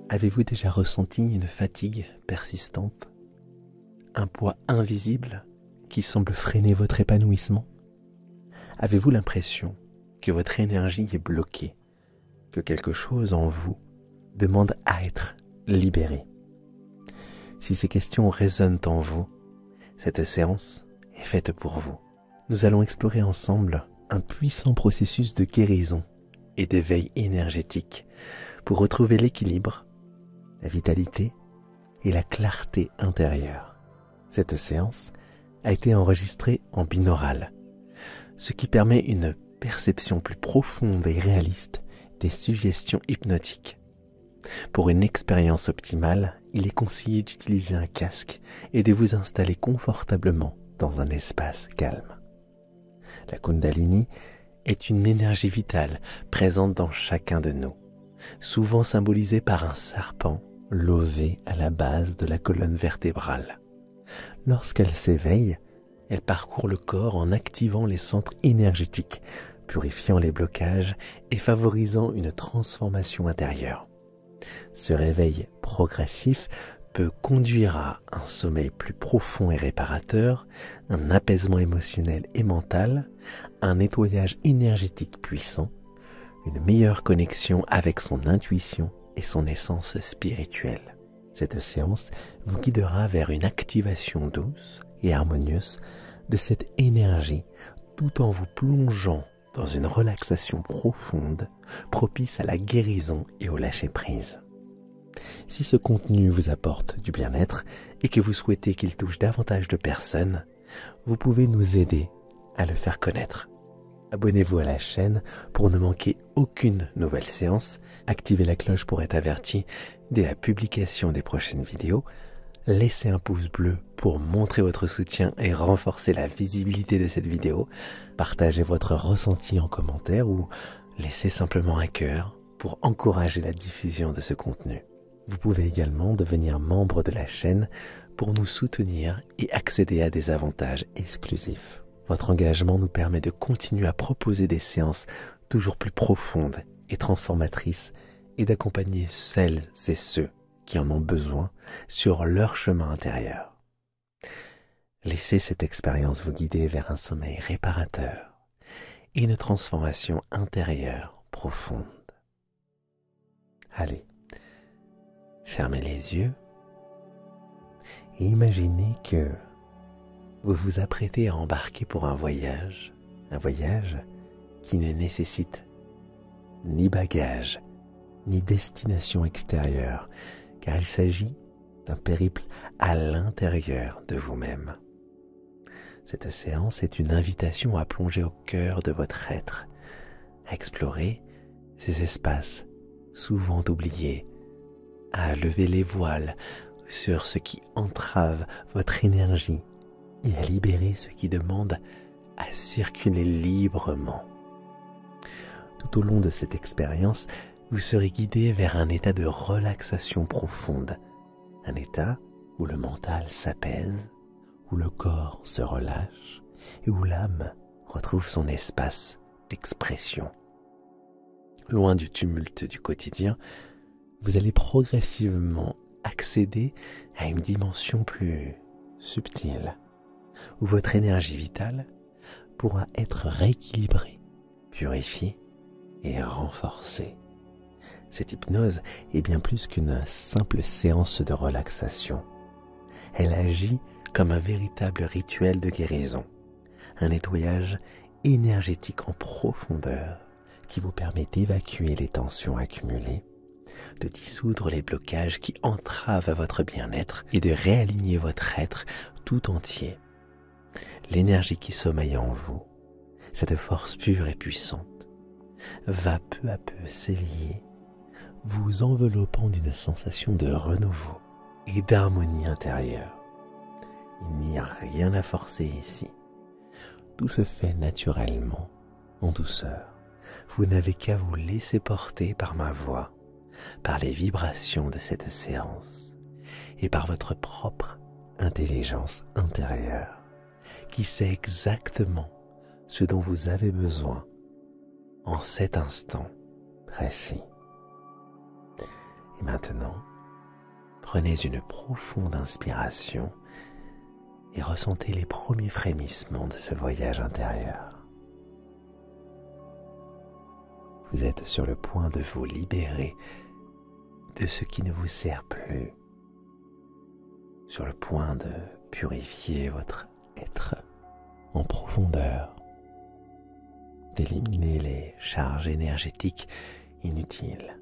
Avez-vous déjà ressenti une fatigue persistante, un poids invisible qui semble freiner votre épanouissement? Avez-vous l'impression que votre énergie est bloquée, que quelque chose en vous demande à être libéré? Si ces questions résonnent en vous, cette séance est faite pour vous. Nous allons explorer ensemble un puissant processus de guérison et d'éveil énergétique pour retrouver l'équilibre, la vitalité et la clarté intérieure. Cette séance a été enregistrée en binaural, ce qui permet une perception plus profonde et réaliste des suggestions hypnotiques. Pour une expérience optimale, il est conseillé d'utiliser un casque et de vous installer confortablement dans un espace calme. La Kundalini est une énergie vitale présente dans chacun de nous, souvent symbolisée par un serpent lové à la base de la colonne vertébrale. Lorsqu'elle s'éveille, elle parcourt le corps en activant les centres énergétiques, purifiant les blocages et favorisant une transformation intérieure. Ce réveil progressif peut conduire à un sommeil plus profond et réparateur, un apaisement émotionnel et mental, un nettoyage énergétique puissant, une meilleure connexion avec son intuition et son essence spirituelle. Cette séance vous guidera vers une activation douce et harmonieuse de cette énergie tout en vous plongeant dans une relaxation profonde propice à la guérison et au lâcher-prise. Si ce contenu vous apporte du bien-être et que vous souhaitez qu'il touche davantage de personnes, vous pouvez nous aider à le faire connaître. Abonnez-vous à la chaîne pour ne manquer aucune nouvelle séance, activez la cloche pour être averti dès la publication des prochaines vidéos, laissez un pouce bleu pour montrer votre soutien et renforcer la visibilité de cette vidéo, partagez votre ressenti en commentaire ou laissez simplement un cœur pour encourager la diffusion de ce contenu. Vous pouvez également devenir membre de la chaîne pour nous soutenir et accéder à des avantages exclusifs. Votre engagement nous permet de continuer à proposer des séances toujours plus profondes et transformatrices et d'accompagner celles et ceux qui en ont besoin sur leur chemin intérieur. Laissez cette expérience vous guider vers un sommeil réparateur et une transformation intérieure profonde. Allez, fermez les yeux et imaginez que vous vous apprêtez à embarquer pour un voyage qui ne nécessite ni bagage, ni destination extérieure, car il s'agit d'un périple à l'intérieur de vous-même. Cette séance est une invitation à plonger au cœur de votre être, à explorer ces espaces souvent oubliés, à lever les voiles sur ce qui entrave votre énergie et à libérer ce qui demande à circuler librement. Tout au long de cette expérience, vous serez guidé vers un état de relaxation profonde, un état où le mental s'apaise, où le corps se relâche et où l'âme retrouve son espace d'expression. Loin du tumulte du quotidien, vous allez progressivement accéder à une dimension plus subtile, où votre énergie vitale pourra être rééquilibrée, purifiée et renforcée. Cette hypnose est bien plus qu'une simple séance de relaxation. Elle agit comme un véritable rituel de guérison, un nettoyage énergétique en profondeur qui vous permet d'évacuer les tensions accumulées, de dissoudre les blocages qui entravent votre bien-être et de réaligner votre être tout entier. L'énergie qui sommeille en vous, cette force pure et puissante, va peu à peu s'éveiller, vous enveloppant d'une sensation de renouveau et d'harmonie intérieure. Il n'y a rien à forcer ici. Tout se fait naturellement, en douceur. Vous n'avez qu'à vous laisser porter par ma voix, par les vibrations de cette séance et par votre propre intelligence intérieure qui sait exactement ce dont vous avez besoin en cet instant précis. Et maintenant, prenez une profonde inspiration et ressentez les premiers frémissements de ce voyage intérieur. Vous êtes sur le point de vous libérer de ce qui ne vous sert plus, sur le point de purifier votre être en profondeur, d'éliminer les charges énergétiques inutiles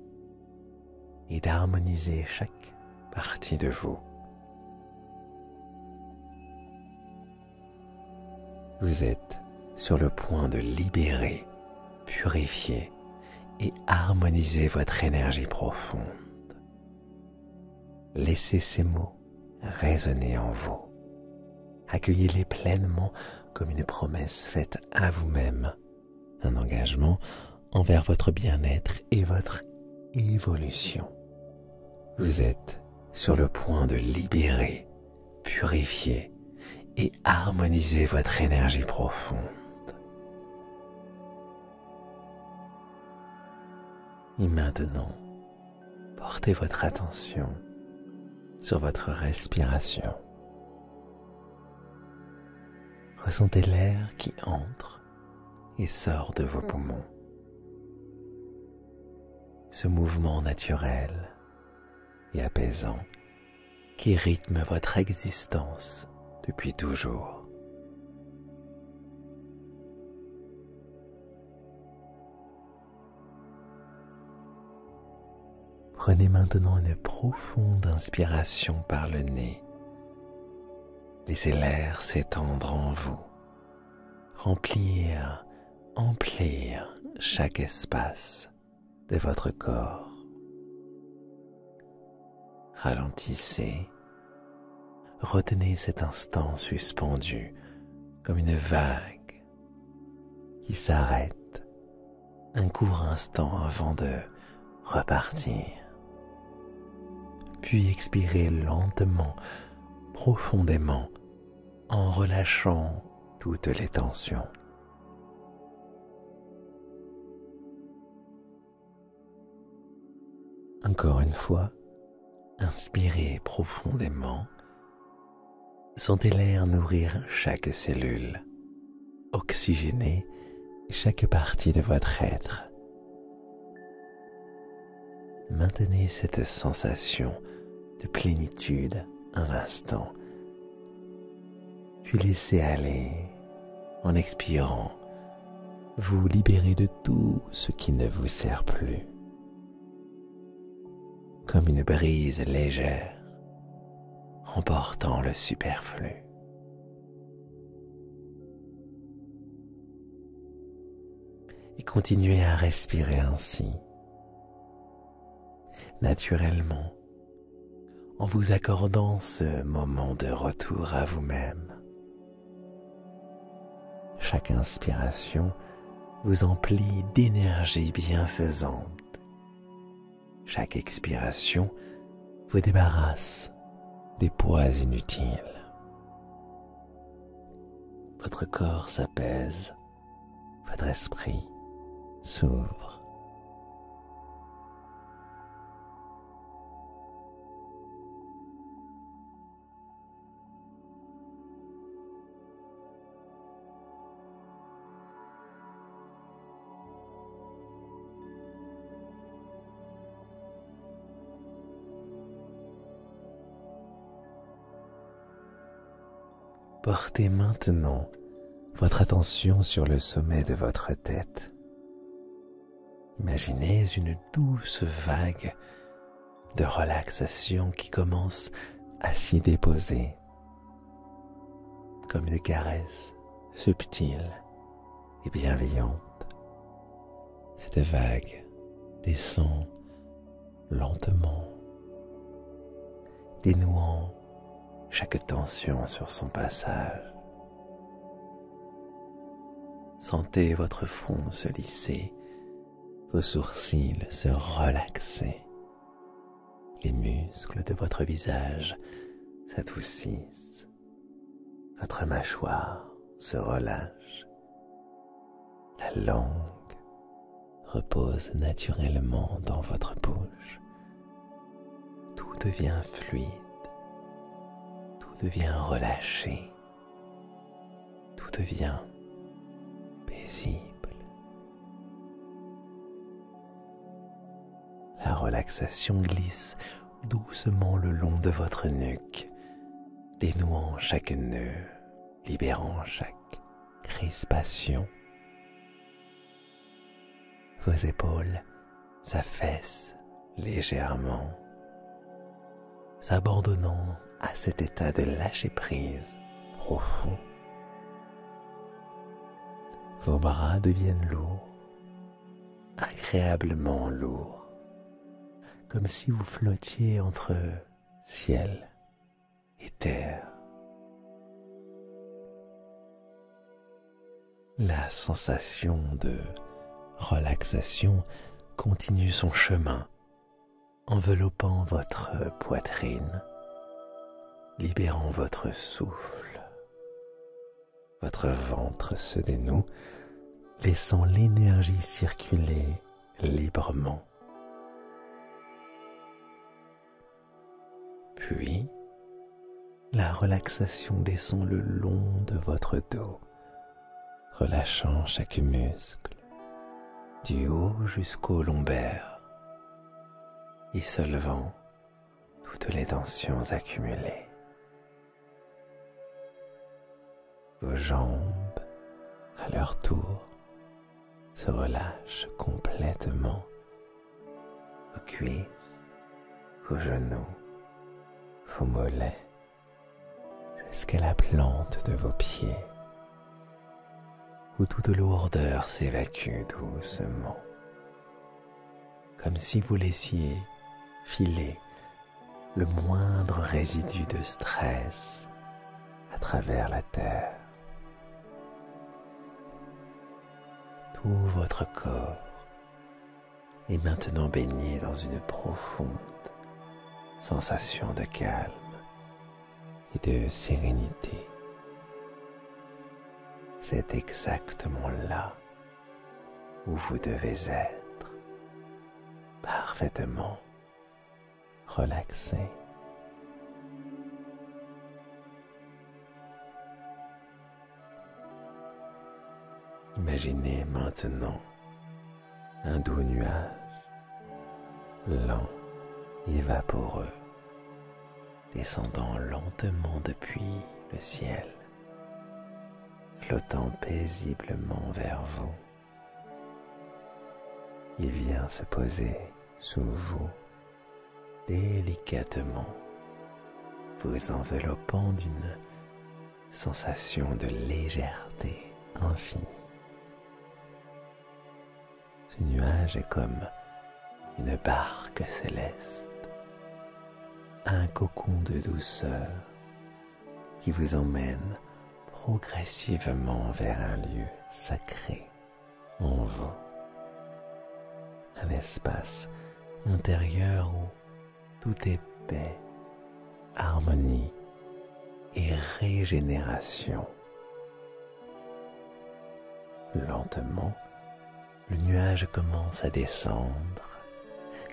et d'harmoniser chaque partie de vous. Vous êtes sur le point de libérer, purifier et harmoniser votre énergie profonde. Laissez ces mots résonner en vous. Accueillez-les pleinement comme une promesse faite à vous-même, un engagement envers votre bien-être et votre évolution. Vous êtes sur le point de libérer, purifier et harmoniser votre énergie profonde. Et maintenant, portez votre attention sur votre respiration. Ressentez l'air qui entre et sort de vos poumons. Ce mouvement naturel et apaisant qui rythme votre existence depuis toujours. Prenez maintenant une profonde inspiration par le nez. Laissez l'air s'étendre en vous, remplir, emplir chaque espace de votre corps. Ralentissez, retenez cet instant suspendu comme une vague qui s'arrête un court instant avant de repartir. Puis expirez lentement, profondément, en relâchant toutes les tensions. Encore une fois, inspirez profondément. Sentez l'air nourrir chaque cellule, oxygéner chaque partie de votre être. Maintenez cette sensation de plénitude un instant, puis laissez aller en expirant, vous libérer de tout ce qui ne vous sert plus, comme une brise légère emportant le superflu. Et continuez à respirer ainsi, naturellement, en vous accordant ce moment de retour à vous-même. Chaque inspiration vous emplit d'énergie bienfaisante. Chaque expiration vous débarrasse des poids inutiles. Votre corps s'apaise, votre esprit s'ouvre. Portez maintenant votre attention sur le sommet de votre tête. Imaginez une douce vague de relaxation qui commence à s'y déposer, comme une caresse subtile et bienveillante. Cette vague descend lentement, dénouant chaque tension sur son passage. Sentez votre front se lisser, vos sourcils se relaxer, les muscles de votre visage s'adoucissent, votre mâchoire se relâche, la langue repose naturellement dans votre bouche tout devient fluide, tout devient relâché, tout devient paisible. La relaxation glisse doucement le long de votre nuque, dénouant chaque nœud, libérant chaque crispation. Vos épaules s'affaissent légèrement, s'abandonnant à cet état de lâcher-prise profond. Vos bras deviennent lourds, agréablement lourds, comme si vous flottiez entre ciel et terre. La sensation de relaxation continue son chemin, enveloppant votre poitrine, libérant votre souffle. Votre ventre se dénoue, laissant l'énergie circuler librement. Puis, la relaxation descend le long de votre dos, relâchant chaque muscle, du haut jusqu'au lombaire, et soulevant toutes les tensions accumulées. Vos jambes, à leur tour, se relâchent complètement, vos cuisses, vos genoux, vos mollets, jusqu'à la plante de vos pieds, où toute lourdeur s'évacue doucement, comme si vous laissiez filer le moindre résidu de stress à travers la terre. Tout votre corps est maintenant baigné dans une profonde sensation de calme et de sérénité. C'est exactement là où vous devez être, parfaitement relaxé. Imaginez maintenant un doux nuage, lent et vaporeux, descendant lentement depuis le ciel, flottant paisiblement vers vous. Il vient se poser sous vous, délicatement, vous enveloppant d'une sensation de légèreté infinie. Ce nuage est comme une barque céleste, un cocon de douceur qui vous emmène progressivement vers un lieu sacré en vous, un espace intérieur où tout est paix, harmonie et régénération. Lentement, le nuage commence à descendre,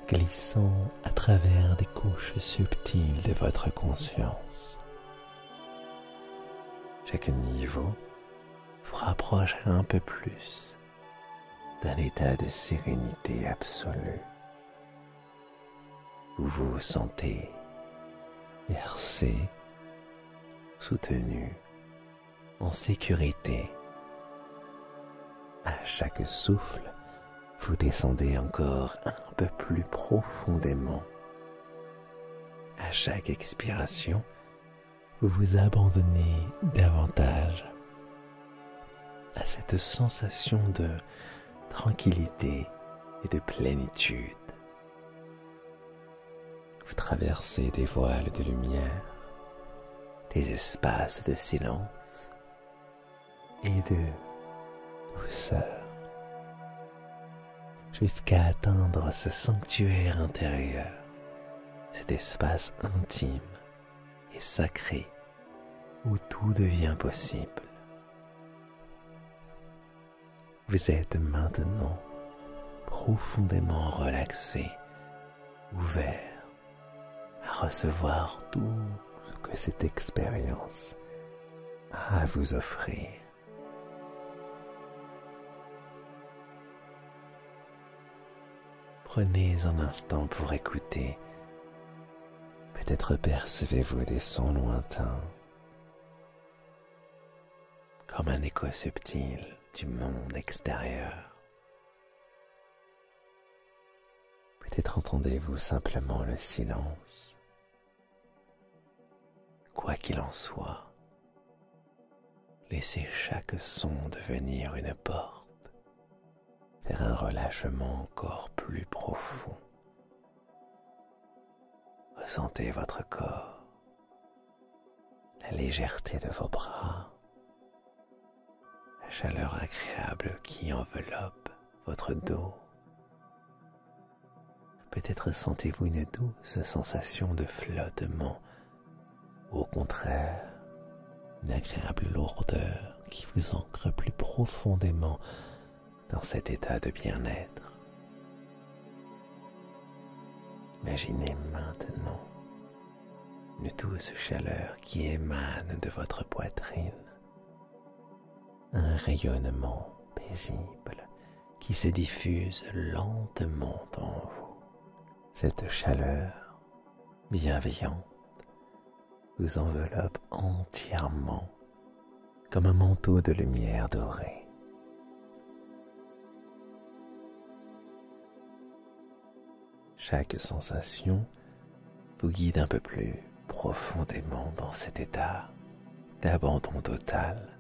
glissant à travers des couches subtiles de votre conscience. Chaque niveau vous rapproche un peu plus d'un état de sérénité absolue. Vous vous sentez bercé, soutenu, en sécurité. À chaque souffle, vous descendez encore un peu plus profondément. À chaque expiration, vous vous abandonnez davantage à cette sensation de tranquillité et de plénitude. Vous traversez des voiles de lumière, des espaces de silence et de douceur, jusqu'à atteindre ce sanctuaire intérieur, cet espace intime et sacré où tout devient possible. Vous êtes maintenant profondément relaxé, ouvert à recevoir tout ce que cette expérience a à vous offrir. Prenez un instant pour écouter. Peut-être percevez-vous des sons lointains, comme un écho subtil du monde extérieur. Peut-être entendez-vous simplement le silence. Quoi qu'il en soit, laissez chaque son devenir une porte vers un relâchement encore plus profond. Ressentez votre corps, la légèreté de vos bras, la chaleur agréable qui enveloppe votre dos. Peut-être sentez-vous une douce sensation de flottement, ou au contraire, une agréable lourdeur qui vous ancre plus profondément dans cet état de bien-être. Imaginez maintenant une douce chaleur qui émane de votre poitrine, un rayonnement paisible qui se diffuse lentement en vous. Cette chaleur bienveillante vous enveloppe entièrement comme un manteau de lumière dorée. Chaque sensation vous guide un peu plus profondément dans cet état d'abandon total.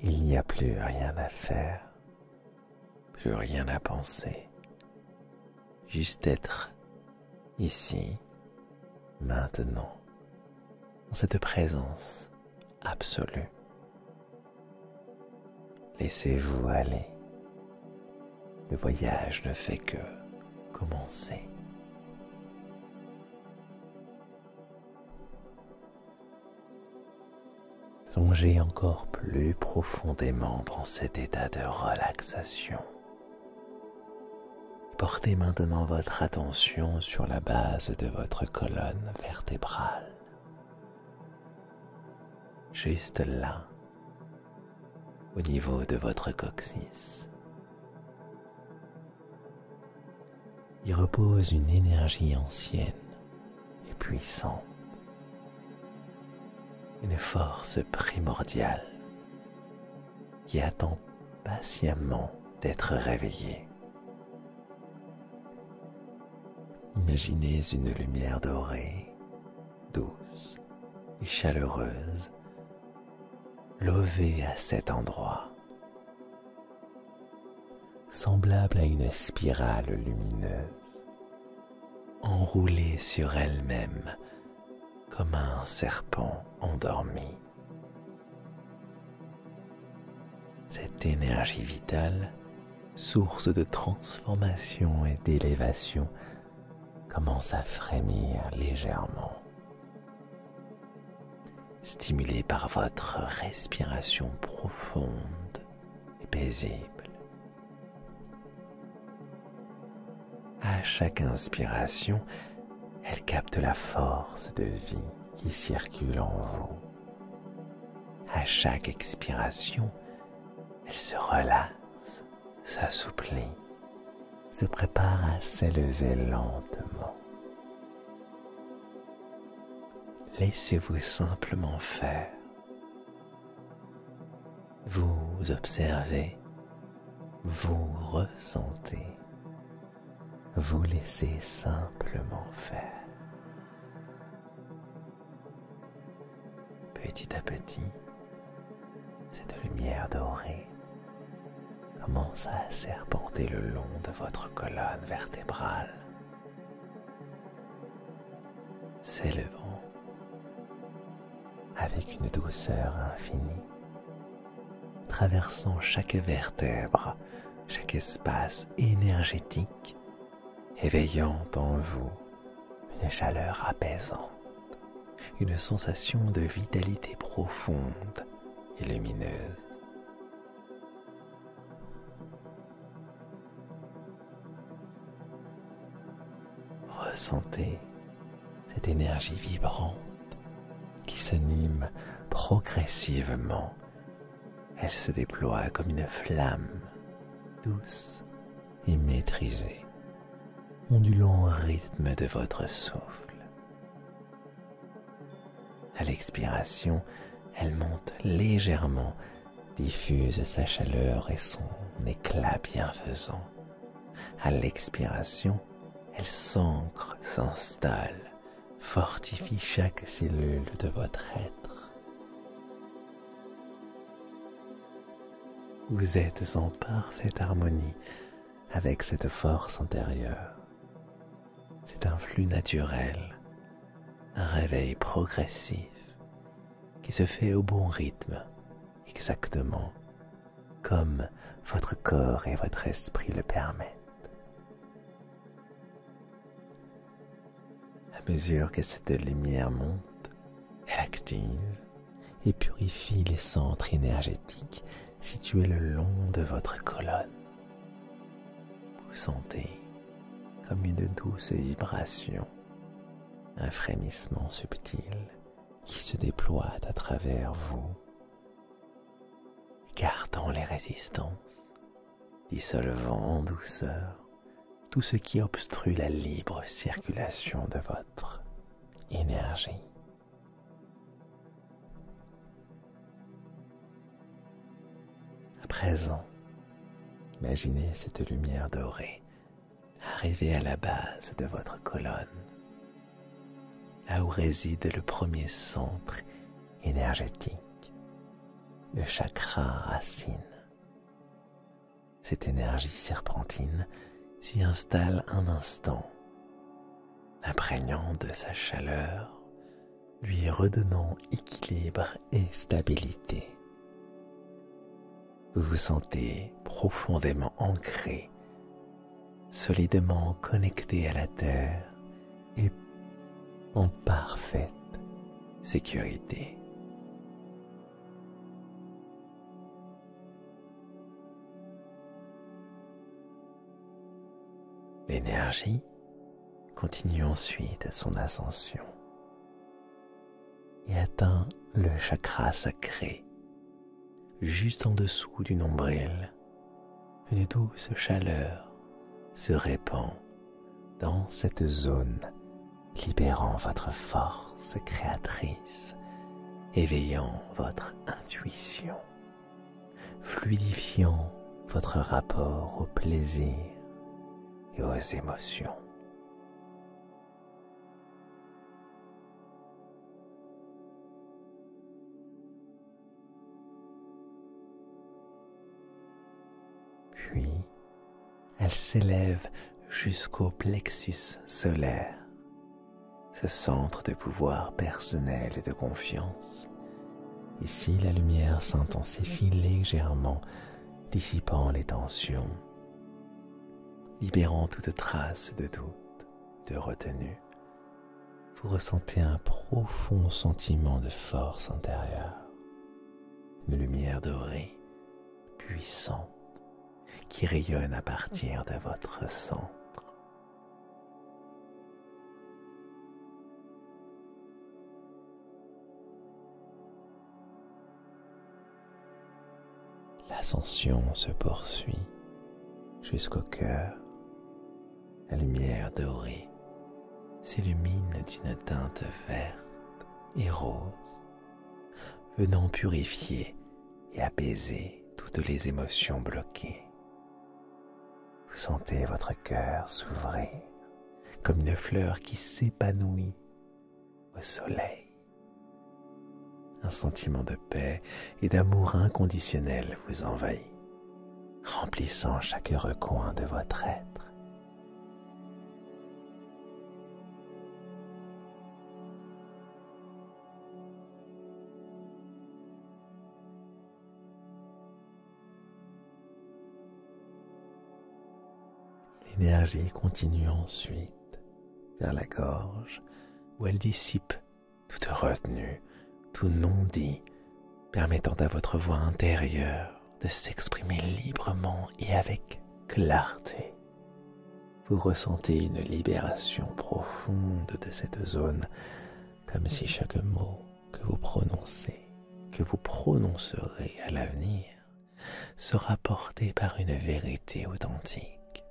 Il n'y a plus rien à faire, plus rien à penser, juste être ici, maintenant, dans cette présence absolue. Laissez-vous aller. Le voyage ne fait que commencer. Songez encore plus profondément dans cet état de relaxation. Portez maintenant votre attention sur la base de votre colonne vertébrale. Juste là, au niveau de votre coccyx. Y repose une énergie ancienne et puissante, une force primordiale qui attend patiemment d'être réveillée. Imaginez une lumière dorée, douce et chaleureuse, levée à cet endroit, semblable à une spirale lumineuse, enroulée sur elle-même comme un serpent endormi. Cette énergie vitale, source de transformation et d'élévation, commence à frémir légèrement, stimulée par votre respiration profonde et paisible. À chaque inspiration, elle capte la force de vie qui circule en vous. À chaque expiration, elle se relaxe, s'assouplit, se prépare à s'élever lentement. Laissez-vous simplement faire. Vous observez, vous ressentez. Vous laissez simplement faire. Petit à petit, cette lumière dorée commence à serpenter le long de votre colonne vertébrale, s'élevant avec une douceur infinie, traversant chaque vertèbre, chaque espace énergétique, éveillant en vous une chaleur apaisante, une sensation de vitalité profonde et lumineuse. Ressentez cette énergie vibrante qui s'anime progressivement. Elle se déploie comme une flamme douce et maîtrisée, ondulant au rythme de votre souffle. À l'expiration, elle monte légèrement, diffuse sa chaleur et son éclat bienfaisant. À l'expiration, elle s'ancre, s'installe, fortifie chaque cellule de votre être. Vous êtes en parfaite harmonie avec cette force intérieure. C'est un flux naturel, un réveil progressif qui se fait au bon rythme, exactement comme votre corps et votre esprit le permettent. À mesure que cette lumière monte, elle active et purifie les centres énergétiques situés le long de votre colonne. Vous sentez comme une douce vibration, un frémissement subtil qui se déploie à travers vous, écartant les résistances, dissolvant en douceur tout ce qui obstrue la libre circulation de votre énergie. À présent, imaginez cette lumière dorée arriver à la base de votre colonne, là où réside le premier centre énergétique, le chakra racine. Cette énergie serpentine s'y installe un instant, imprégnant de sa chaleur, lui redonnant équilibre et stabilité. Vous vous sentez profondément ancré, solidement connecté à la terre et en parfaite sécurité. L'énergie continue ensuite son ascension et atteint le chakra sacré. Juste en dessous du nombril, une douce chaleur se répand dans cette zone, libérant votre force créatrice, éveillant votre intuition, fluidifiant votre rapport au plaisir et aux émotions. Puis, elle s'élève jusqu'au plexus solaire, ce centre de pouvoir personnel et de confiance. Ici, la lumière s'intensifie légèrement, dissipant les tensions, libérant toute trace de doute, de retenue. Vous ressentez un profond sentiment de force intérieure, une lumière dorée, puissante, qui rayonne à partir de votre centre. L'ascension se poursuit jusqu'au cœur. La lumière dorée s'illumine d'une teinte verte et rose, venant purifier et apaiser toutes les émotions bloquées. Vous sentez votre cœur s'ouvrir comme une fleur qui s'épanouit au soleil. Un sentiment de paix et d'amour inconditionnel vous envahit, remplissant chaque recoin de votre être. L'énergie continue ensuite vers la gorge où elle dissipe toute retenue, tout non-dit, permettant à votre voix intérieure de s'exprimer librement et avec clarté. Vous ressentez une libération profonde de cette zone, comme si chaque mot que vous prononcez, que vous prononcerez à l'avenir, sera porté par une vérité authentique.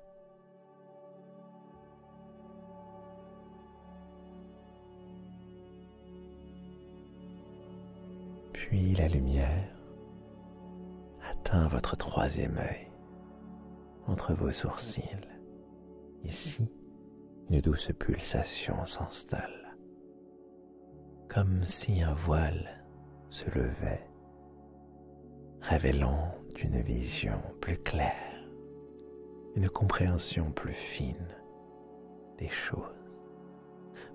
Puis la lumière atteint votre troisième œil, entre vos sourcils. Ici, une douce pulsation s'installe, comme si un voile se levait, révélant une vision plus claire, une compréhension plus fine des choses.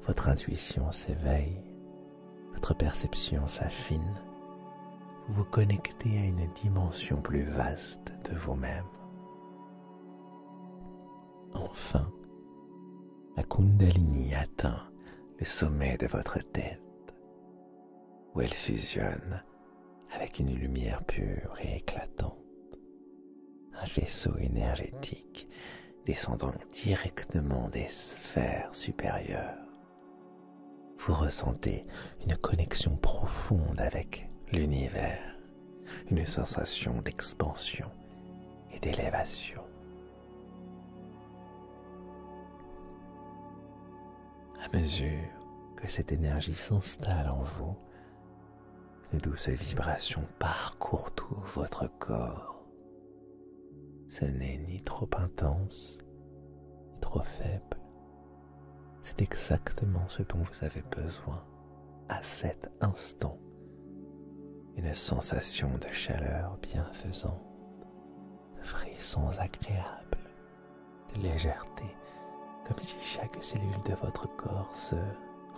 Votre intuition s'éveille, votre perception s'affine, vous vous connectez à une dimension plus vaste de vous-même. Enfin, la Kundalini atteint le sommet de votre tête, où elle fusionne avec une lumière pure et éclatante, un vaisseau énergétique descendant directement des sphères supérieures. Vous ressentez une connexion profonde avec l'univers, une sensation d'expansion et d'élévation. À mesure que cette énergie s'installe en vous, une douce vibration parcourt tout votre corps. Ce n'est ni trop intense, ni trop faible. C'est exactement ce dont vous avez besoin à cet instant. Une sensation de chaleur bienfaisante, de frissons agréables, de légèreté, comme si chaque cellule de votre corps se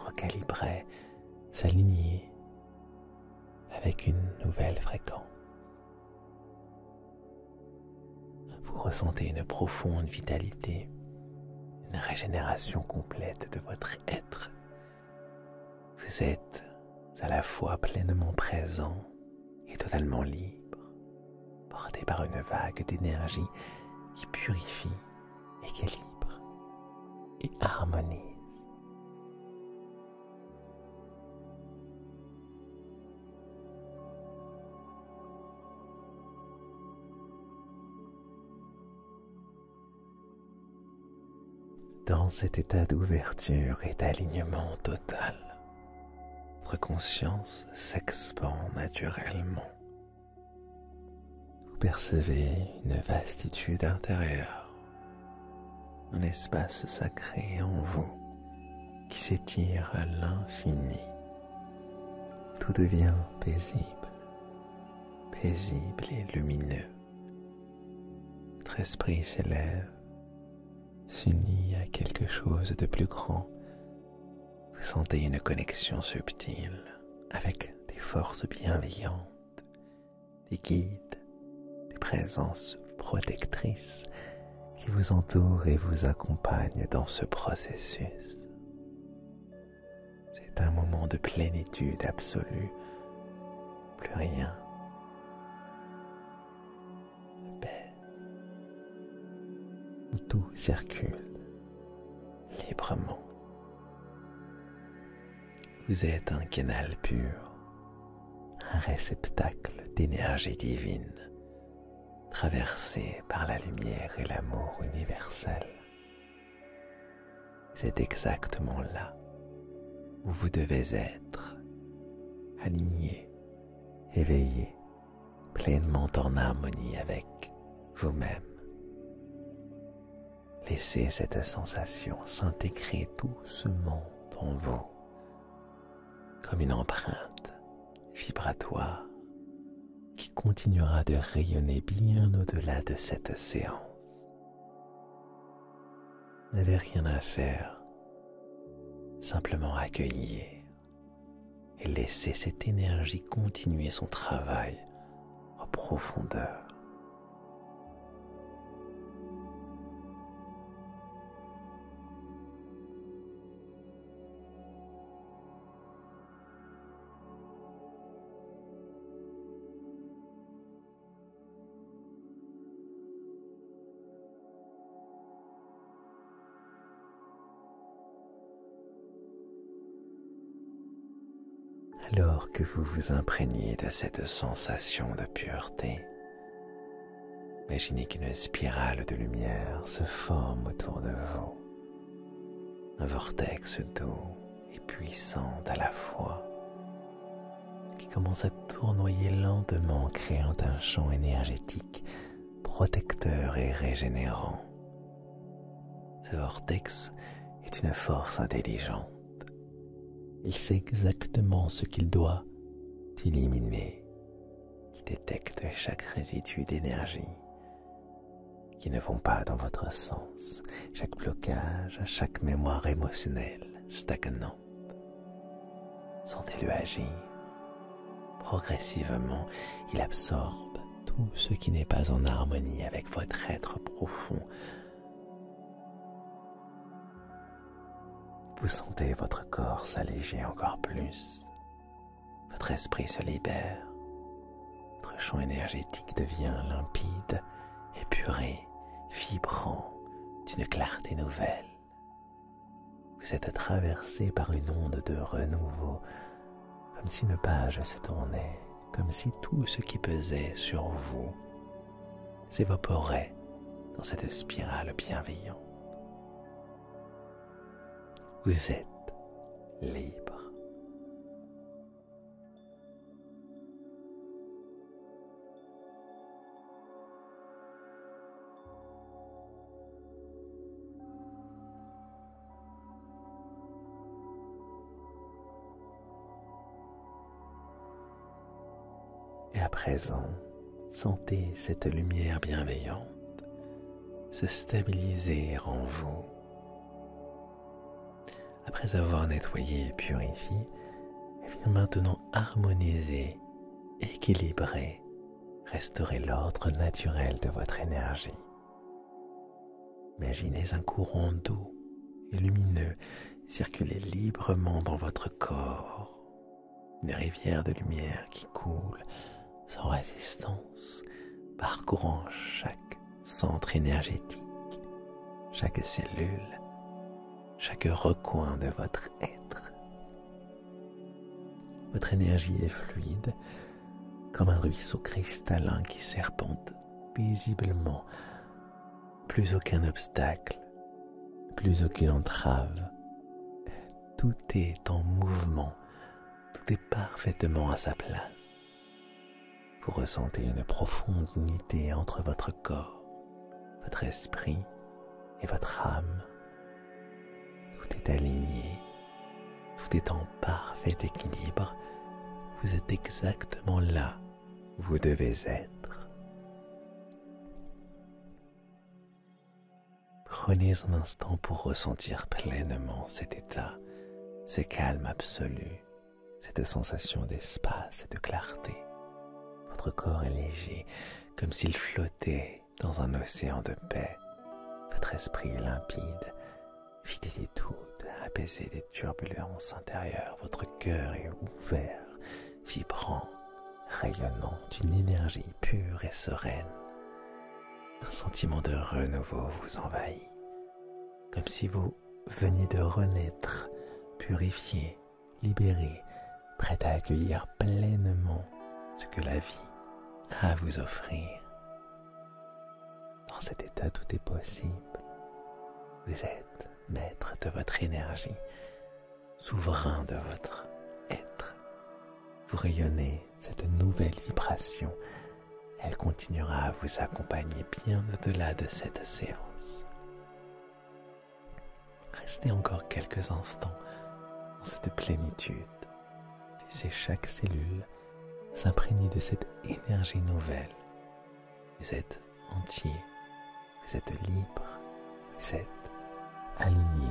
recalibrait, s'alignait avec une nouvelle fréquence. Vous ressentez une profonde vitalité, une régénération complète de votre être. Vous êtes à la fois pleinement présent et totalement libre, porté par une vague d'énergie qui purifie, équilibre et harmonise. Dans cet état d'ouverture et d'alignement total, votre conscience s'expand naturellement. Vous percevez une vastitude intérieure, un espace sacré en vous qui s'étire à l'infini. Tout devient paisible et lumineux. Votre esprit s'élève, s'unit à quelque chose de plus grand. Vous sentez une connexion subtile avec des forces bienveillantes, des guides, des présences protectrices qui vous entourent et vous accompagnent dans ce processus. C'est un moment de plénitude absolue, plus rien, de paix, où tout circule librement. Vous êtes un canal pur, un réceptacle d'énergie divine, traversé par la lumière et l'amour universel. C'est exactement là où vous devez être, aligné, éveillé, pleinement en harmonie avec vous-même. Laissez cette sensation s'intégrer doucement en vous, comme une empreinte vibratoire qui continuera de rayonner bien au-delà de cette séance. Vous n'avez rien à faire, simplement accueillir et laisser cette énergie continuer son travail en profondeur. Alors que vous vous imprégnez de cette sensation de pureté, imaginez qu'une spirale de lumière se forme autour de vous, un vortex doux et puissant à la fois, qui commence à tournoyer lentement, créant un champ énergétique protecteur et régénérant. Ce vortex est une force intelligente. Il sait exactement ce qu'il doit éliminer. Il détecte chaque résidu d'énergie qui ne vont pas dans votre sens, chaque blocage, chaque mémoire émotionnelle stagnante. Sentez-le agir. Progressivement, il absorbe tout ce qui n'est pas en harmonie avec votre être profond. Vous sentez votre corps s'alléger encore plus. Votre esprit se libère. Votre champ énergétique devient limpide, épuré, vibrant d'une clarté nouvelle. Vous êtes traversé par une onde de renouveau, comme si une page se tournait, comme si tout ce qui pesait sur vous s'évaporait dans cette spirale bienveillante. Vous êtes libre. Et à présent, sentez cette lumière bienveillante se stabiliser en vous. Après avoir nettoyé et purifié, elle vient maintenant harmoniser, équilibrer, restaurer l'ordre naturel de votre énergie. Imaginez un courant doux et lumineux circuler librement dans votre corps, une rivière de lumière qui coule sans résistance, parcourant chaque centre énergétique, chaque cellule, chaque recoin de votre être. Votre énergie est fluide, comme un ruisseau cristallin qui serpente paisiblement. Plus aucun obstacle, plus aucune entrave. Tout est en mouvement, tout est parfaitement à sa place. Vous ressentez une profonde unité entre votre corps, votre esprit et votre âme. Tout est aligné, tout est en parfait équilibre. Vous êtes exactement là où vous devez être. Prenez un instant pour ressentir pleinement cet état, ce calme absolu, cette sensation d'espace et de clarté. Votre corps est léger, comme s'il flottait dans un océan de paix. Votre esprit est limpide, vidé des doutes, apaisé des turbulences intérieures. Votre cœur est ouvert, vibrant, rayonnant d'une énergie pure et sereine. Un sentiment de renouveau vous envahit, comme si vous veniez de renaître, purifié, libéré, prêt à accueillir pleinement ce que la vie a à vous offrir. Dans cet état, tout est possible. Vous êtes maître de votre énergie, souverain de votre être. Vous rayonnez cette nouvelle vibration. Elle continuera à vous accompagner bien au-delà de cette séance. Restez encore quelques instants dans cette plénitude. Laissez chaque cellule s'imprégner de cette énergie nouvelle. Vous êtes entier, vous êtes libre, vous êtes aligné.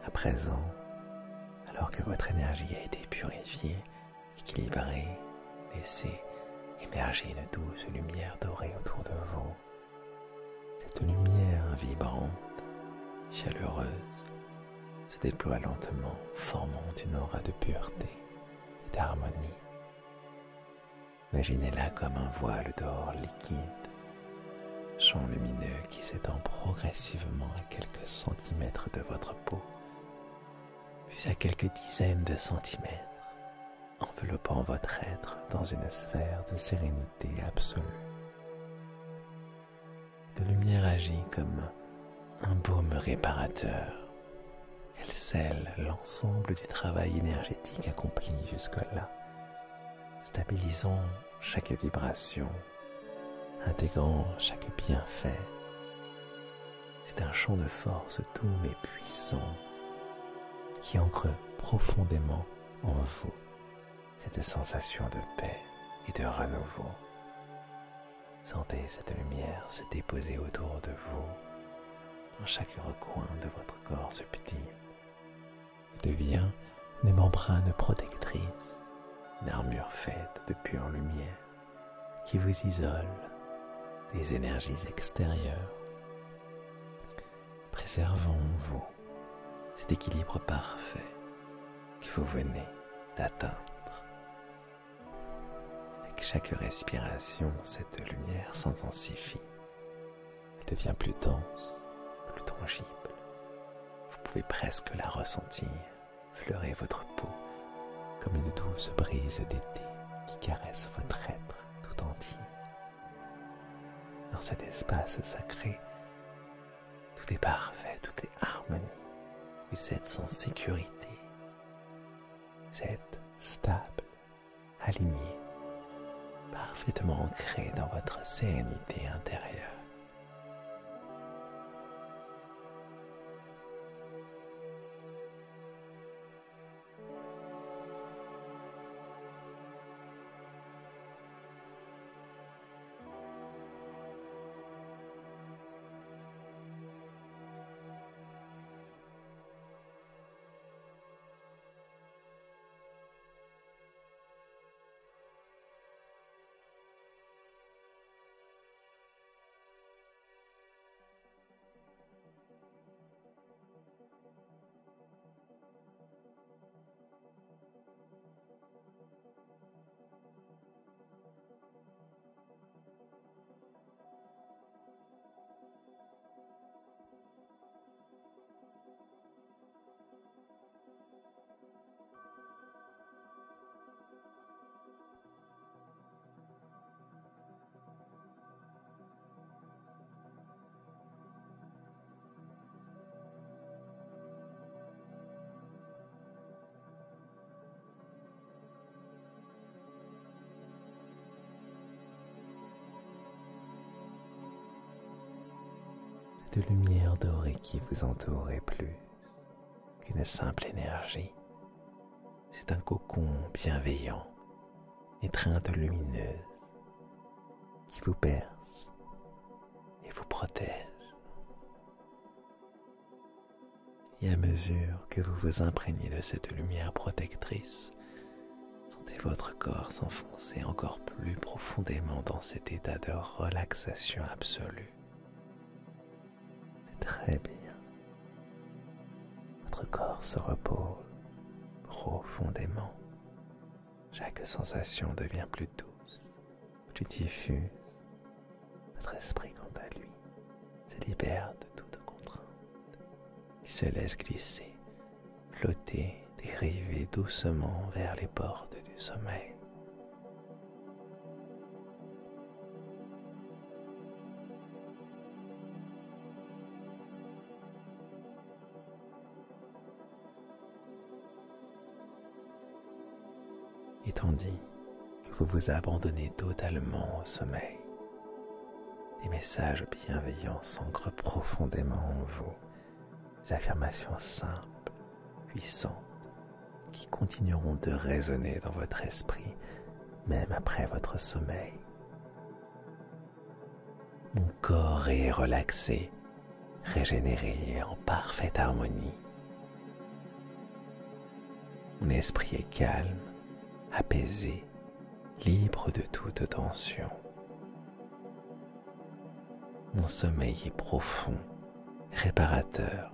À présent, alors que votre énergie a été purifiée, équilibrée, laissez émerger une douce lumière dorée autour de vous. Cette lumière vibrante, chaleureuse, se déploie lentement, formant une aura de pureté et d'harmonie. Imaginez-la comme un voile d'or liquide, champ lumineux qui s'étend progressivement à quelques centimètres de votre peau, puis à quelques dizaines de centimètres, enveloppant votre être dans une sphère de sérénité absolue. La lumière agit comme un baume réparateur. Elle scelle l'ensemble du travail énergétique accompli jusque-là, stabilisant chaque vibration, intégrant chaque bienfait. C'est un champ de force doux mais puissant qui ancre profondément en vous cette sensation de paix et de renouveau. Sentez cette lumière se déposer autour de vous, dans chaque recoin de votre corps subtil. Elle devient une membrane protectrice, une armure faite de pure lumière qui vous isole des énergies extérieures, préservant en vous cet équilibre parfait que vous venez d'atteindre. Avec chaque respiration, cette lumière s'intensifie. Elle devient plus dense, plus tangible. Vous pouvez presque la ressentir, fleurer votre peau comme une douce brise d'été qui caresse votre être tout entier. Dans cet espace sacré, tout est parfait, tout est harmonie. Vous êtes en sécurité. Vous êtes stable, aligné, parfaitement ancré dans votre sérénité intérieure. Cette lumière dorée qui vous entoure est plus qu'une simple énergie. C'est un cocon bienveillant, étreinte lumineuse, qui vous berce et vous protège. Et à mesure que vous vous imprégnez de cette lumière protectrice, sentez votre corps s'enfoncer encore plus profondément dans cet état de relaxation absolue. C'est très bien. Votre corps se repose profondément. Chaque sensation devient plus douce, plus diffuse. Votre esprit, quant à lui, se libère de toute contrainte. Il se laisse glisser, flotter, dériver doucement vers les portes du sommeil. Et tandis que vous vous abandonnez totalement au sommeil, des messages bienveillants s'ancrent profondément en vous, des affirmations simples, puissantes, qui continueront de résonner dans votre esprit même après votre sommeil. Mon corps est relaxé, régénéré et en parfaite harmonie. Mon esprit est calme, apaisé, libre de toute tension. Mon sommeil est profond, réparateur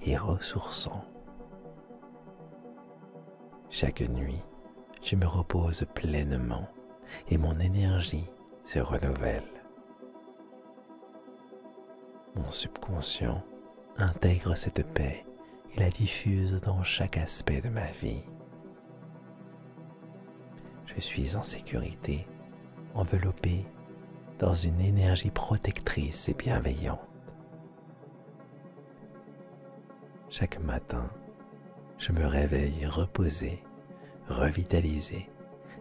et ressourçant. Chaque nuit, je me repose pleinement et mon énergie se renouvelle. Mon subconscient intègre cette paix et la diffuse dans chaque aspect de ma vie. Je suis en sécurité, enveloppé dans une énergie protectrice et bienveillante. Chaque matin, je me réveille reposé, revitalisé,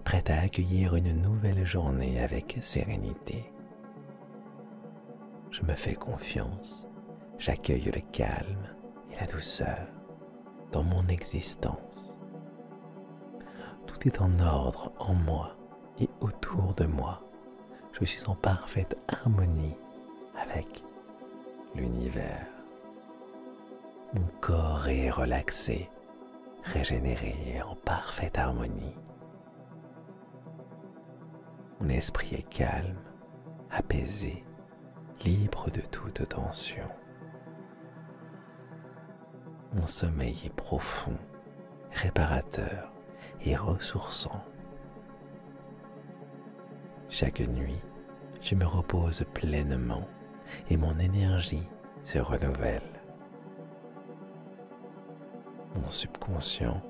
prêt à accueillir une nouvelle journée avec sérénité. Je me fais confiance, j'accueille le calme et la douceur dans mon existence. Tout est en ordre en moi et autour de moi. Je suis en parfaite harmonie avec l'univers. Mon corps est relaxé, régénéré et en parfaite harmonie. Mon esprit est calme, apaisé, libre de toute tension. Mon sommeil est profond, réparateur et ressourçant. Chaque nuit, je me repose pleinement et mon énergie se renouvelle. Mon subconscient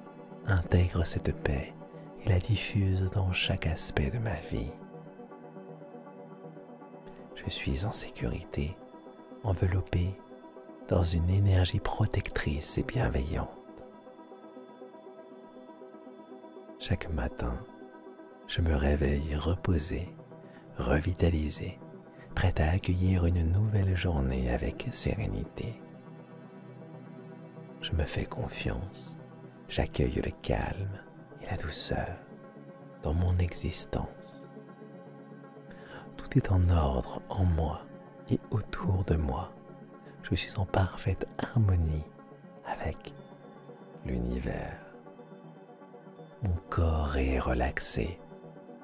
intègre cette paix et la diffuse dans chaque aspect de ma vie. Je suis en sécurité, enveloppé dans une énergie protectrice et bienveillante. Chaque matin, je me réveille reposé, revitalisé, prêt à accueillir une nouvelle journée avec sérénité. Je me fais confiance, j'accueille le calme et la douceur dans mon existence. Tout est en ordre en moi et autour de moi. Je suis en parfaite harmonie avec l'univers. Mon corps est relaxé,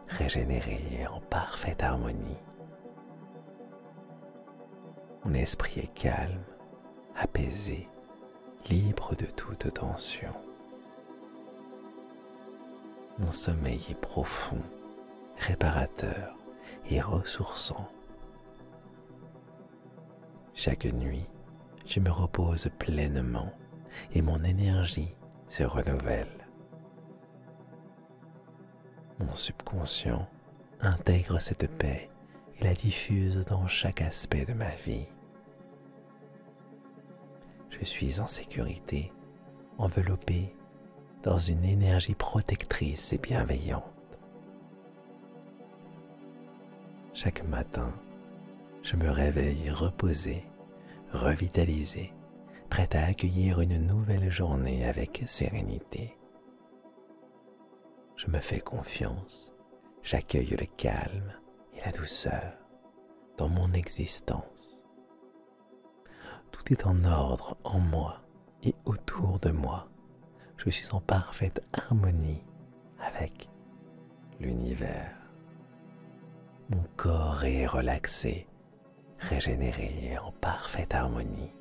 régénéré et en parfaite harmonie. Mon esprit est calme, apaisé, libre de toute tension. Mon sommeil est profond, réparateur et ressourçant. Chaque nuit, je me repose pleinement et mon énergie se renouvelle. Mon subconscient intègre cette paix et la diffuse dans chaque aspect de ma vie. Je suis en sécurité, enveloppé dans une énergie protectrice et bienveillante. Chaque matin, je me réveille reposé, revitalisé, prêt à accueillir une nouvelle journée avec sérénité. Je me fais confiance, j'accueille le calme et la douceur dans mon existence. Tout est en ordre en moi et autour de moi. Je suis en parfaite harmonie avec l'univers. Mon corps est relaxé, régénéré et en parfaite harmonie.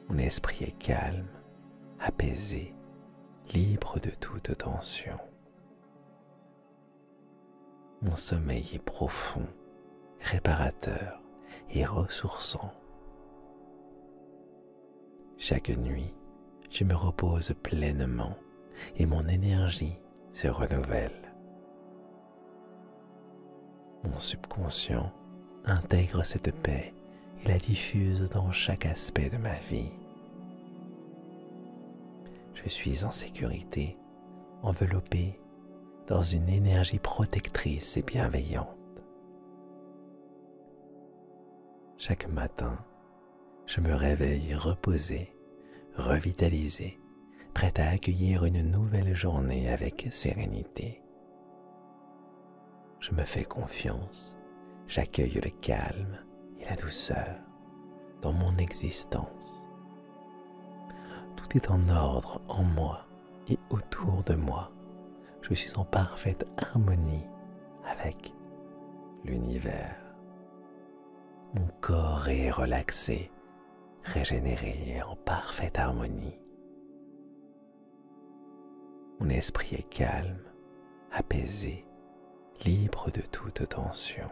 Mon esprit est calme, apaisé, libre de toute tension. Mon sommeil est profond, réparateur et ressourçant. Chaque nuit, je me repose pleinement et mon énergie se renouvelle. Mon subconscient intègre cette paix et la diffuse dans chaque aspect de ma vie. Je suis en sécurité, enveloppé dans une énergie protectrice et bienveillante. Chaque matin, je me réveille reposé, revitalisé, prêt à accueillir une nouvelle journée avec sérénité. Je me fais confiance, j'accueille le calme et la douceur dans mon existence. Tout est en ordre en moi et autour de moi. Je suis en parfaite harmonie avec l'univers. Mon corps est relaxé, régénéré et en parfaite harmonie. Mon esprit est calme, apaisé, libre de toute tension.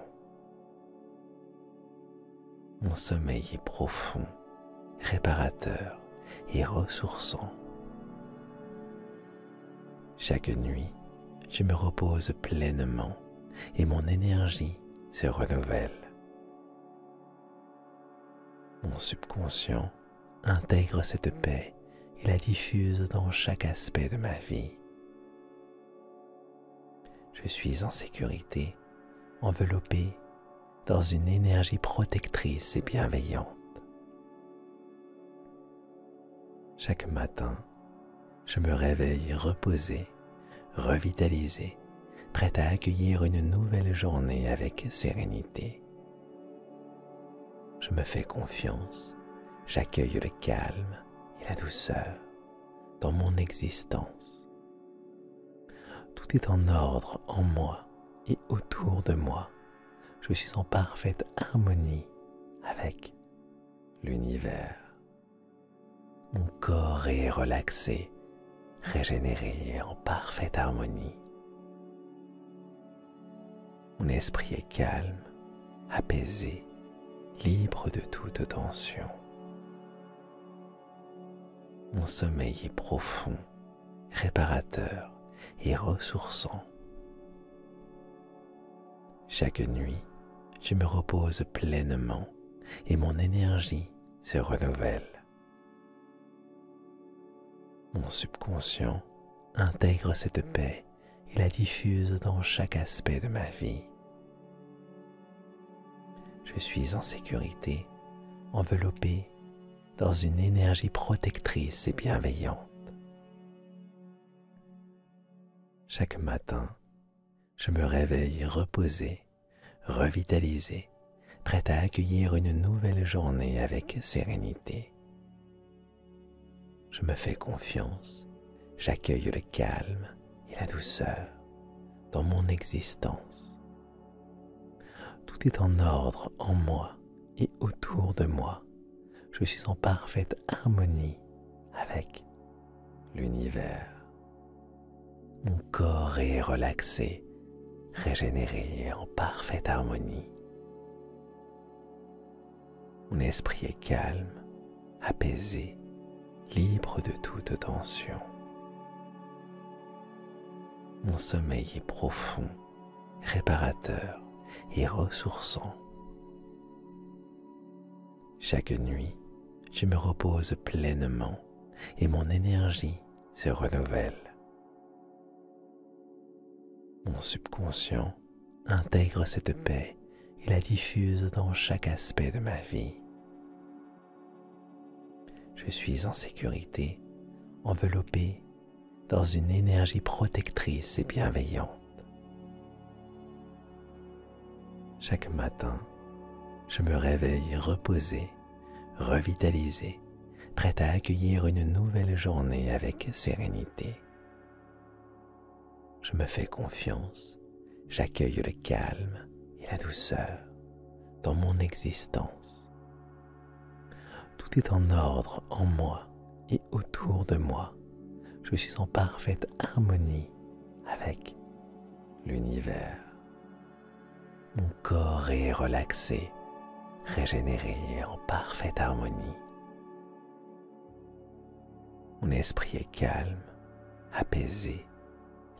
Mon sommeil est profond, réparateur et ressourçant. Chaque nuit, je me repose pleinement et mon énergie se renouvelle. Mon subconscient intègre cette paix et la diffuse dans chaque aspect de ma vie. Je suis en sécurité, enveloppé dans une énergie protectrice et bienveillante. Chaque matin, je me réveille reposé, revitalisé, prêt à accueillir une nouvelle journée avec sérénité. Je me fais confiance, j'accueille le calme et la douceur dans mon existence. Tout est en ordre en moi et autour de moi. Je suis en parfaite harmonie avec l'univers. Mon corps est relaxé, régénéré et en parfaite harmonie. Mon esprit est calme, apaisé, libre de toute tension. Mon sommeil est profond, réparateur et ressourçant. Chaque nuit, je me repose pleinement et mon énergie se renouvelle. Mon subconscient intègre cette paix et la diffuse dans chaque aspect de ma vie. Je suis en sécurité, enveloppé dans une énergie protectrice et bienveillante. Chaque matin, je me réveille reposé, revitalisé, prêt à accueillir une nouvelle journée avec sérénité. Je me fais confiance, j'accueille le calme et la douceur dans mon existence. Tout est en ordre en moi et autour de moi. Je suis en parfaite harmonie avec l'univers. Mon corps est relaxé, régénéré et en parfaite harmonie. Mon esprit est calme, apaisé, libre de toute tension. Mon sommeil est profond, réparateur et ressourçant. Chaque nuit, je me repose pleinement et mon énergie se renouvelle. Mon subconscient intègre cette paix et la diffuse dans chaque aspect de ma vie. Je suis en sécurité, enveloppé dans une énergie protectrice et bienveillante. Chaque matin, je me réveille reposé, revitalisé, prêt à accueillir une nouvelle journée avec sérénité. Je me fais confiance, j'accueille le calme et la douceur dans mon existence. Tout est en ordre en moi et autour de moi. Je suis en parfaite harmonie avec l'univers. Mon corps est relaxé, régénéré et en parfaite harmonie. Mon esprit est calme, apaisé,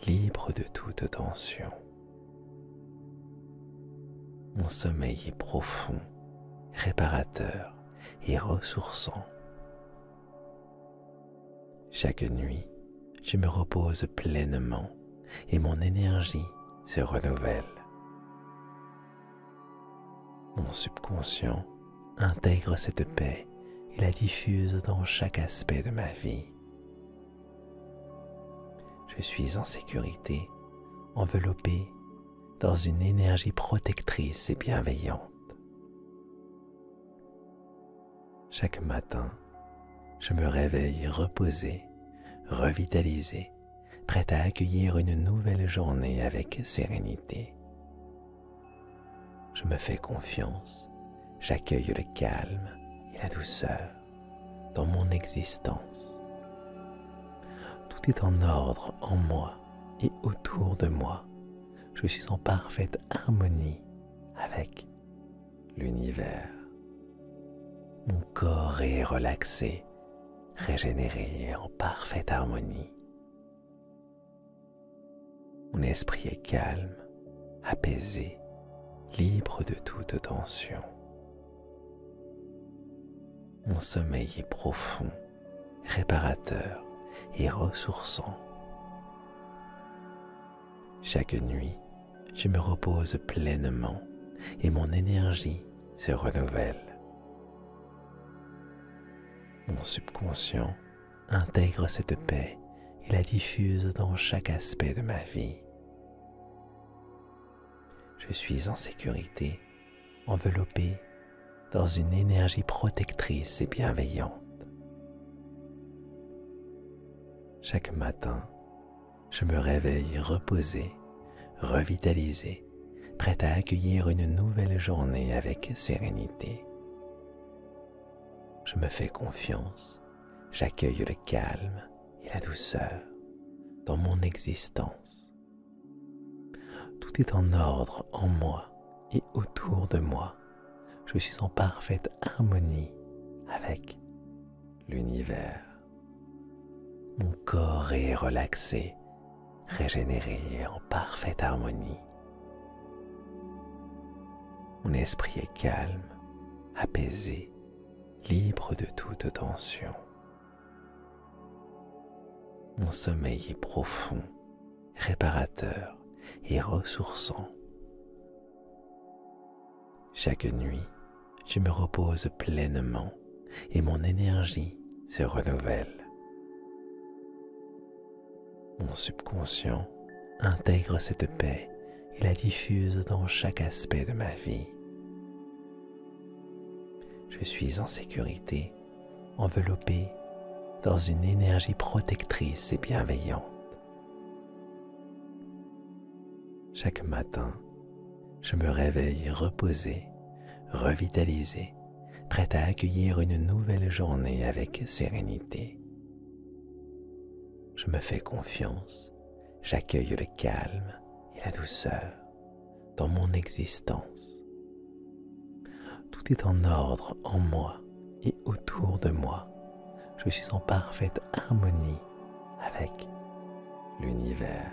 libre de toute tension. Mon sommeil est profond, réparateur et ressourçant. Chaque nuit, je me repose pleinement et mon énergie se renouvelle. Mon subconscient intègre cette paix et la diffuse dans chaque aspect de ma vie. Je suis en sécurité, enveloppé dans une énergie protectrice et bienveillante. Chaque matin, je me réveille reposé, revitalisé, prêt à accueillir une nouvelle journée avec sérénité. Je me fais confiance, j'accueille le calme et la douceur dans mon existence. Tout est en ordre en moi et autour de moi. Je suis en parfaite harmonie avec l'univers. Mon corps est relaxé, régénéré en parfaite harmonie. Mon esprit est calme, apaisé, libre de toute tension. Mon sommeil est profond, réparateur et ressourçant. Chaque nuit, je me repose pleinement et mon énergie se renouvelle. Mon subconscient intègre cette paix et la diffuse dans chaque aspect de ma vie. Je suis en sécurité, enveloppé dans une énergie protectrice et bienveillante. Chaque matin, je me réveille reposé, revitalisé, prêt à accueillir une nouvelle journée avec sérénité. Je me fais confiance, j'accueille le calme et la douceur dans mon existence. Tout est en ordre en moi et autour de moi. Je suis en parfaite harmonie avec l'univers. Mon corps est relaxé, régénéré en parfaite harmonie. Mon esprit est calme, apaisé, libre de toute tension. Mon sommeil est profond, réparateur et ressourçant. Chaque nuit, je me repose pleinement et mon énergie se renouvelle. Mon subconscient intègre cette paix et la diffuse dans chaque aspect de ma vie. Je suis en sécurité, enveloppé dans une énergie protectrice et bienveillante. Chaque matin, je me réveille reposé, revitalisé, prêt à accueillir une nouvelle journée avec sérénité. Je me fais confiance, j'accueille le calme et la douceur dans mon existence. Tout est en ordre en moi et autour de moi. Je suis en parfaite harmonie avec l'univers.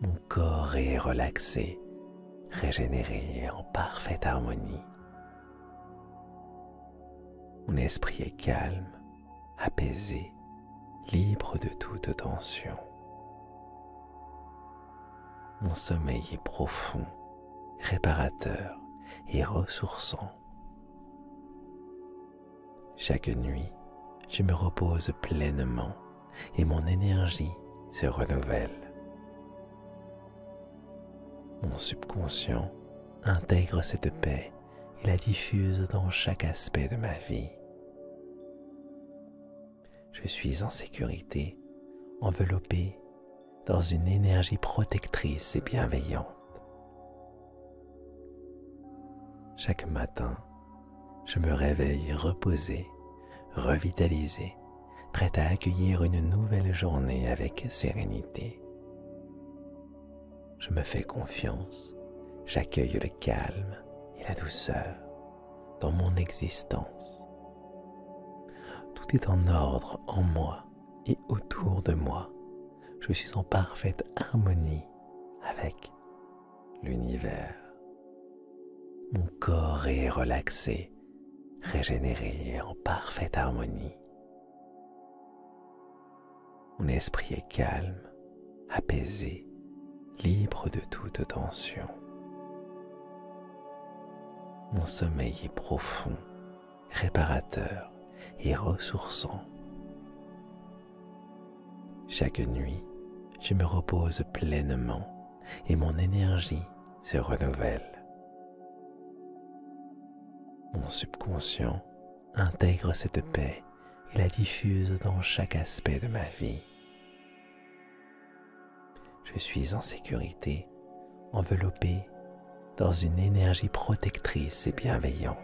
Mon corps est relaxé, régénéré en parfaite harmonie. Mon esprit est calme, apaisé, libre de toute tension. Mon sommeil est profond, réparateur et ressourçant. Chaque nuit, je me repose pleinement et mon énergie se renouvelle. Mon subconscient intègre cette paix et la diffuse dans chaque aspect de ma vie. Je suis en sécurité, enveloppé dans une énergie protectrice et bienveillante. Chaque matin, je me réveille reposé, revitalisé, prêt à accueillir une nouvelle journée avec sérénité. Je me fais confiance, j'accueille le calme et la douceur dans mon existence. Tout est en ordre en moi et autour de moi. Je suis en parfaite harmonie avec l'univers. Mon corps est relaxé, régénéré en parfaite harmonie. Mon esprit est calme, apaisé, libre de toute tension. Mon sommeil est profond, réparateur et ressourçant. Chaque nuit, je me repose pleinement et mon énergie se renouvelle. Mon subconscient intègre cette paix et la diffuse dans chaque aspect de ma vie. Je suis en sécurité, enveloppé dans une énergie protectrice et bienveillante.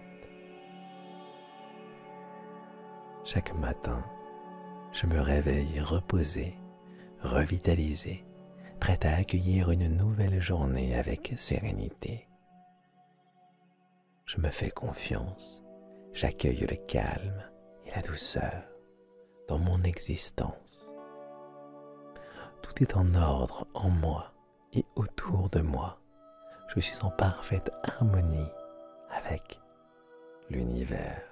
Chaque matin, je me réveille reposé, revitalisé, prêt à accueillir une nouvelle journée avec sérénité. Je me fais confiance, j'accueille le calme et la douceur dans mon existence. Tout est en ordre en moi et autour de moi. Je suis en parfaite harmonie avec l'univers.